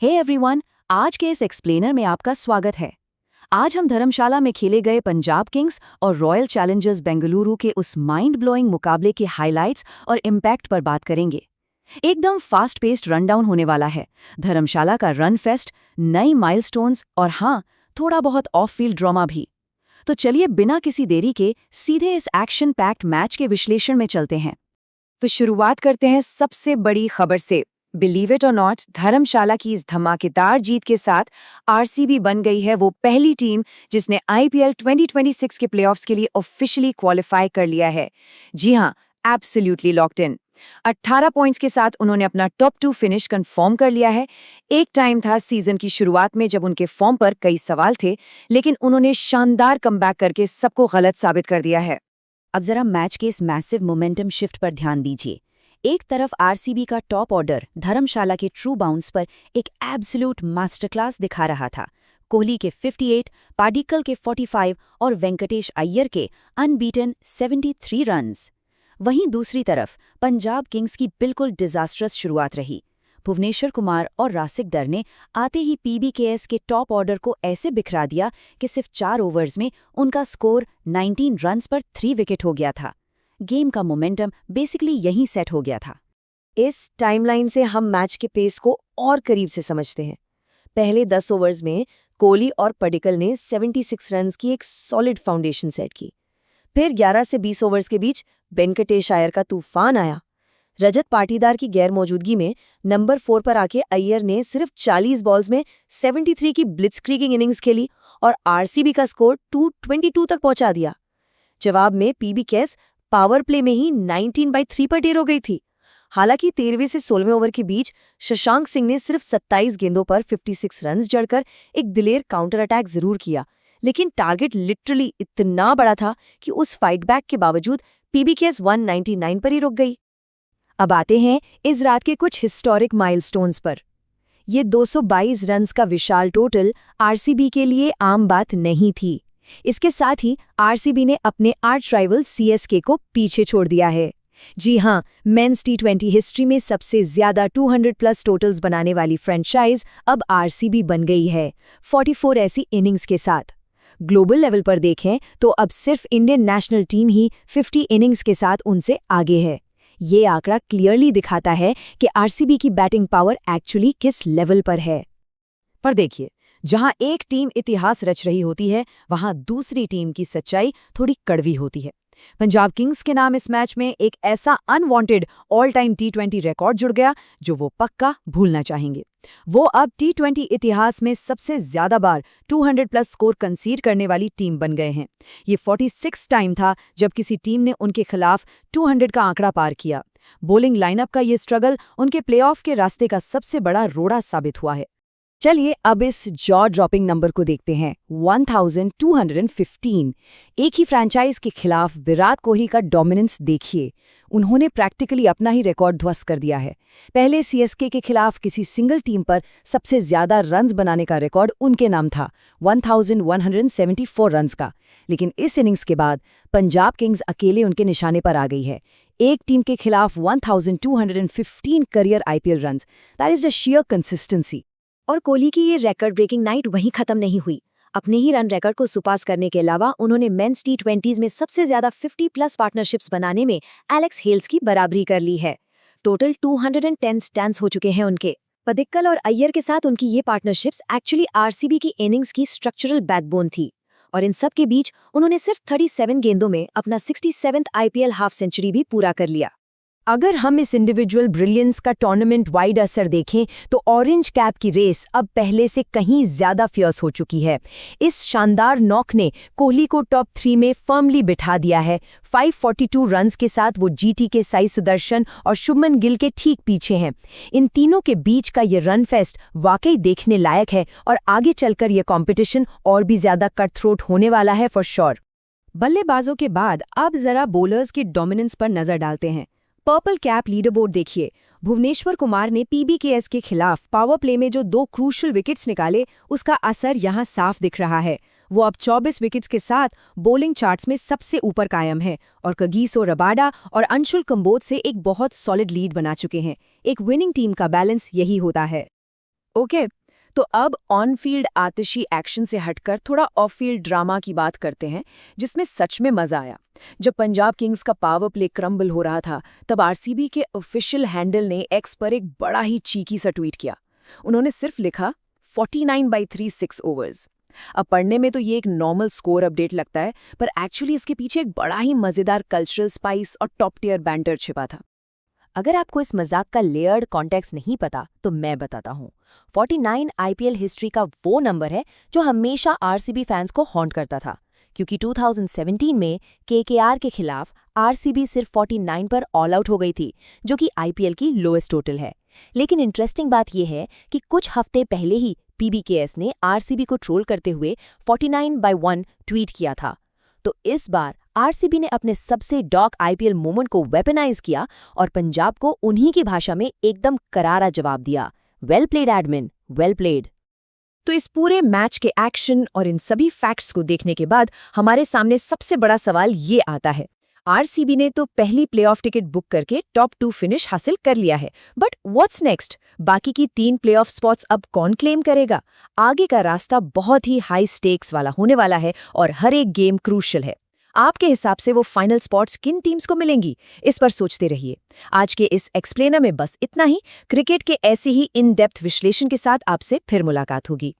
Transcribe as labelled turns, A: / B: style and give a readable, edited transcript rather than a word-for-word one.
A: Hey everyone, आज के इस एक्सप्लेनर में आपका स्वागत है। आज हम धर्मशाला में खेले गए पंजाब किंग्स और रॉयल चैलेंजर्स बेंगलुरु के उस माइंड ब्लोइंग मुकाबले के हाइलाइट्स और इम्पैक्ट पर बात करेंगे। एकदम फास्ट पेस्ड रनडाउन होने वाला है। धर्मशाला का रन फेस्ट, नई माइलस्टोन्स और हाँ, थोड़ा बहुत ऑफ फील्ड ड्रामा भी। तो चलिए बिना किसी देरी के सीधे इस एक्शन पैक्ड मैच के विश्लेषण में चलते हैं।
B: तो शुरुआत करते हैं सबसे बड़ी खबर से। बिलीव इट और नॉट, धर्मशाला की इस धमाकेदार जीत के साथ आरसीबी बन गई है वो पहली टीम जिसने आईपीएल 2026 के प्लेऑफ्स के लिए ऑफिशियली क्वालिफाई कर लिया है। जी हां, एब्सोल्युटली लॉक्ड इन। 18 पॉइंट्स के साथ उन्होंने अपना टॉप 2 फिनिश कंफर्म कर लिया है। एक टाइम था सीजन की शुरुआत में जब उनके फॉर्म पर कई सवाल थे, लेकिन उन्होंने शानदार कमबैक करके सबको गलत साबित कर दिया है।
A: अब जरा मैच के इस मैसिव मोमेंटम शिफ्ट पर ध्यान दीजिए। एक तरफ आरसीबी का टॉप ऑर्डर धर्मशाला के ट्रू बाउंस पर एक एब्सोल्यूट मास्टरक्लास दिखा रहा था। कोहली के 58, पाडिक्कल के 45 और वेंकटेश अय्यर के अनबीटन 73 रन्स। वहीं दूसरी तरफ पंजाब किंग्स की बिल्कुल डिजास्ट्रस शुरुआत रही। भुवनेश्वर कुमार और रासिक दर ने आते ही पीबीकेएस के टॉप ऑर्डर को ऐसे बिखरा दिया कि सिर्फ 4 ओवर्स में उनका स्कोर 19 रन्स पर 3 विकेट हो गया था। गेम का मोमेंटम बेसिकली यहीं सेट हो गया था।
B: इस टाइमलाइन से हम मैच के पेस को और करीब से समझते हैं। पहले 10 ओवर्स में कोहली और पाडिक्कल ने 76 रन्स की एक सॉलिड फाउंडेशन सेट की। फिर 11 से 20 ओवर्स के बीच वेंकटेश अय्यर का तूफान आया। रजत पाटीदार की गैर मौजूदगी में नंबर 4 पर आके अय्यर ने सिर्फ 40 बॉल्स में 73 की ब्लिट्जक्रीगिंग इनिंग्स खेली और आरसीबी का स्कोर 222 तक पहुंचा दिया। जवाब में पीबीकेएस पावर प्ले में ही 19/3 पर ढेर हो गई थी। हालांकि 13वें से 16वें ओवर के बीच शशांक सिंह ने सिर्फ 27 गेंदों पर 56 रन्स जड़कर एक दिलेर काउंटर अटैक जरूर किया, लेकिन टारगेट लिटरली इतना बड़ा था कि उस फाइट बैक के बावजूद पीबीकेएस 199 पर ही रुक गई।
A: अब आते हैं इस रात के कुछ हिस्टोरिक माइलस्टोन्स पर। ये 222 रन्स का विशाल टोटल आरसीबी के लिए आम बात नहीं थी। इसके साथ ही आरसीबी ने अपने आर्च राइवल सीएसके को पीछे छोड़ दिया है। जी हां, मेंस टी20 हिस्ट्री में सबसे ज्यादा 200+ टोटल्स बनाने वाली फ्रेंचाइज अब आरसीबी बन गई है, 44 ऐसी इनिंग्स के साथ। ग्लोबल लेवल पर देखें तो अब सिर्फ इंडियन नेशनल टीम ही 50 इनिंग्स के साथ उनसे आगे है। ये आंकड़ा क्लियरली दिखाता है कि आरसीबी की बैटिंग पावर एक्चुअली किस लेवल पर है।
B: पर देखिए, जहां एक टीम इतिहास रच रही होती है, वहां दूसरी टीम की सच्चाई थोड़ी कड़वी होती है। पंजाब किंग्स के नाम इस मैच में एक ऐसा अनवांटेड ऑल टाइम टी20 रिकॉर्ड जुड़ गया जो वो पक्का भूलना चाहेंगे। वो अब टी20 इतिहास में सबसे ज्यादा बार 200+ स्कोर कंसीड करने वाली टीम बन गए हैं। ये 46 टाइम था जब किसी टीम ने उनके खिलाफ 200 का आंकड़ा पार किया। बॉलिंग लाइनअप का ये स्ट्रगल उनके प्लेऑफ के रास्ते का सबसे बड़ा रोड़ा साबित हुआ है।
A: चलिए अब इस जॉ ड्रॉपिंग नंबर को देखते हैं, 1215। एक ही फ्रैंचाइज के खिलाफ विराट कोहली का डोमिनेंस देखिए। उन्होंने प्रैक्टिकली अपना ही रिकॉर्ड ध्वस्त कर दिया है। पहले सीएसके के खिलाफ किसी सिंगल टीम पर सबसे ज्यादा रन्स बनाने का रिकॉर्ड उनके नाम था, 1174 रन्स का। लेकिन इस इनिंग्स के बाद पंजाब किंग्स अकेले उनके निशाने पर आ गई है। एक टीम के खिलाफ 1215 career IPL runs. That is the shear consistency.
B: और कोहली की ये रिकॉर्ड ब्रेकिंग नाइट वहीं खत्म नहीं हुई। अपने ही रन रिकॉर्ड को सुपास करने के अलावा उन्होंने मेंस टी20 में सबसे ज्यादा 50+ पार्टनरशिप्स बनाने में एलेक्स हेल्स की बराबरी कर ली है। टोटल 210 स्टैंड्स हो चुके हैं उनके। पाडिक्कल और अय्यर के साथ उनकी ये पार्टनरशिप्स एक्चुअली आरसीबी की इनिंग्स की स्ट्रक्चरल बैकबोन थी। और इन सब के बीच उन्होंने सिर्फ 37 गेंदों में अपना 67th आईपीएल हाफ सेंचुरी भी पूरा कर लिया।
A: अगर हम इस इंडिविजुअल ब्रिलियंस का टूर्नामेंट वाइड असर देखें तो ऑरेंज कैप की रेस अब पहले से कहीं ज्यादा फियर्स हो चुकी है। इस शानदार नॉक ने कोहली को टॉप 3 में फर्मली बिठा दिया है। 542 रन्स के साथ वो जीटी के साई सुदर्शन और शुभमन गिल के ठीक पीछे हैं। इन तीनों के बीच का ये रन फेस्ट वाकई देखने लायक है और आगे चलकर ये कंपटीशन और भी ज्यादा कट थ्रोट होने वाला है फॉर श्योर। बल्लेबाजों के बाद अब जरा बॉलर्स की डोमिनेंस पर नजर डालते हैं। पर्पल कैप लीडरबोर्ड देखिए। भुवनेश्वर कुमार ने पीबीकेएस के खिलाफ पावर प्ले में जो 2 क्रूशल विकेट्स निकाले, उसका असर यहां साफ दिख रहा है। वो अब 24 विकेट्स के साथ बॉलिंग चार्ट्स में सबसे ऊपर कायम है और कगिसो रबाडा और अंशुल कंबोज से एक बहुत सॉलिड लीड बना चुके हैं। एक विनिंग टीम का बैलेंस यही होता है। ओके, तो अब ऑन फील्ड आतिशी एक्शन से हटकर थोड़ा ऑफ फील्ड ड्रामा की बात करते हैं, जिसमें सच में मजा आया। जब पंजाब किंग्स का पावर प्ले क्रम्बल हो रहा था, तब आरसीबी के ऑफिशियल हैंडल ने एक्स पर एक बड़ा ही चीकी सा ट्वीट किया। उन्होंने सिर्फ लिखा 49/3 6 ओवर्स। अब पढ़ने में तो ये एक नॉर्मल स्कोर अपडेट लगता है, पर एक्चुअली इसके पीछे एक बड़ा ही मजेदार कल्चरल स्पाइस और टॉप टियर बैंटर छिपा था।
B: अगर आपको इस मजाक का लेयर्ड कॉन्टेक्स्ट नहीं पता तो मैं बताता हूँ। 49 आईपीएल हिस्ट्री का वो नंबर है जो हमेशा आरसीबी फैंस को हॉन्ट करता था, क्योंकि 2017 में केकेआर के खिलाफ आरसीबी सिर्फ 49 पर ऑल आउट हो गई थी, जो कि आईपीएल की लोएस्ट टोटल है। लेकिन इंटरेस्टिंग बात यह है कि कुछ हफ्ते पहले ही पीबीकेएस ने आरसीबी को ट्रोल करते हुए 49/1 ट्वीट किया था। तो इस बार आरसीबी ने अपने सबसे डॉक आईपीएल मोमेंट को वेपनाइज किया और पंजाब को उन्हीं की भाषा में एकदम करारा जवाब दिया। Well played admin, well played.
A: तो इस पूरे मैच के एक्शन और इन सभी फैक्ट्स को देखने के बाद हमारे सामने सबसे बड़ा सवाल ये आता है, आरसीबी ने तो पहली प्लेऑफ टिकट बुक करके टॉप 2 फिनिश हासिल कर लिया है, बट व्हाट्स नेक्स्ट? बाकी की 3 प्लेऑफ स्पॉट्स अब कौन क्लेम करेगा? आगे का रास्ता बहुत ही हाई स्टेक्स वाला होने वाला है और हर एक गेम क्रूशियल है। आपके हिसाब से वो फाइनल स्पॉट्स किन टीम्स को मिलेंगी? इस पर सोचते रहिए। आज के इस एक्सप्लेनर में बस इतना ही। क्रिकेट के ऐसे ही इन डेप्थ विश्लेषण के साथ आपसे फिर मुलाकात होगी।